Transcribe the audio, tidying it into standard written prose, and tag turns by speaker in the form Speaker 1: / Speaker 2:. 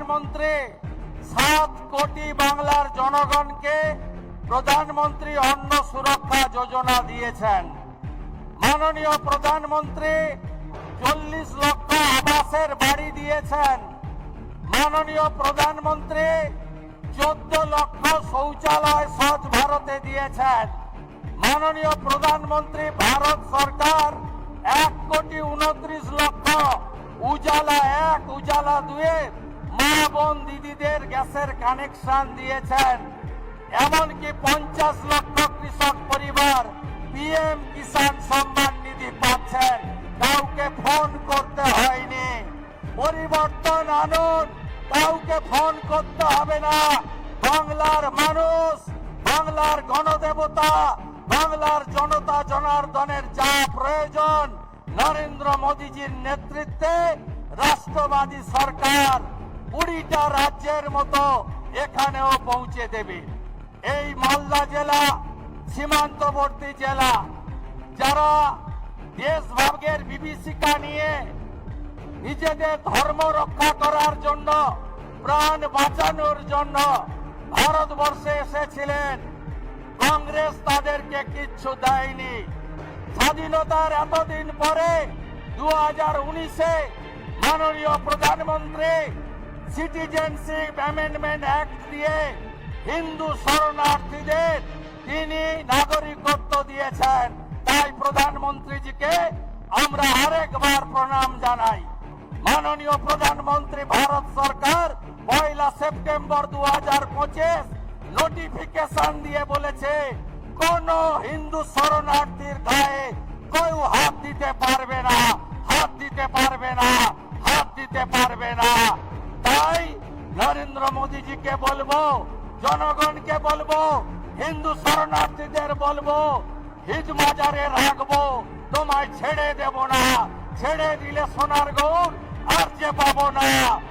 Speaker 1: প্রধানমন্ত্রী 7 কোটি বাংলার জনগণকে প্রধানমন্ত্রী অন্ন সুরক্ষা যোজনা দিয়েছেন। মাননীয় প্রধানমন্ত্রী 40 লক্ষ আবাসের বাড়ি দিয়েছেন। মাননীয় প্রধানমন্ত্রী 14 লক্ষ শৌচালয় স্বচ্ছ ভারতে দিয়েছেন। মাননীয় প্রধানমন্ত্রী ভারত সরকার 1 কোটি 29 লক্ষ উজালা 1 উজালা 2 মা বোন দিদিদের গ্যাসের কানেকশন দিয়েছেন। এমনকি 50 লক্ষ কৃষক পরিবার পিএম কিষাণ সম্মান নিধি পাচ্ছেন। কাউকে ফোন করতে হয়নি। পরিবর্তন আনুন, কাউকে ফোন করতে হবে না। বাংলার মানুষ, বাংলার গণদেবতা, বাংলার জনতা জনার্দনের যা প্রয়োজন নরেন্দ্র মোদীজির নেতৃত্বে রাষ্ট্রবাদী সরকার 20টা রাজ্যের মতো এখানেও পৌঁছে দেবে। এই মালদা জেলা সীমান্তবর্তী জেলা, যারা দেশভাগের বিভীষিকা নিয়ে নিজেদের ধর্ম রক্ষা করার জন্য, প্রাণ বাঁচানোর জন্য ভারতবর্ষে এসেছিলেন, কংগ্রেস তাদেরকে কিচ্ছু দেয়নি। স্বাধীনতার এতদিন পরে 2019-এ মাননীয় প্রধানমন্ত্রী সিটিজেনশিপ অ্যামেন্ডমেন্ট অ্যাক্ট দিয়ে হিন্দু শরণার্থীদের তিনি নাগরিকত্ব দিয়েছেন। তাই প্রধানমন্ত্রীজিকে আমরা আরেকবার প্রণাম জানাই। মাননীয় প্রধানমন্ত্রী ভারত সরকার 1 সেপ্টেম্বর 2025 নোটিফিকেশন দিয়ে বলেছে কোন হিন্দু শরণার্থীর গায়ে কেউ হাত দিতে পারবে না, হাত দিতে পারবে না, হাত দিতে পারবে না। তাই নরেন্দ্র মোদীজিকে বলবো, জনগণকে বলবো, হিন্দু শরণার্থীদের বলবো, হিজ মাজারে রাখবো, তোমায় ছেড়ে দেব না। ছেড়ে দিলে সোনার গৌর আর যে পাবো না।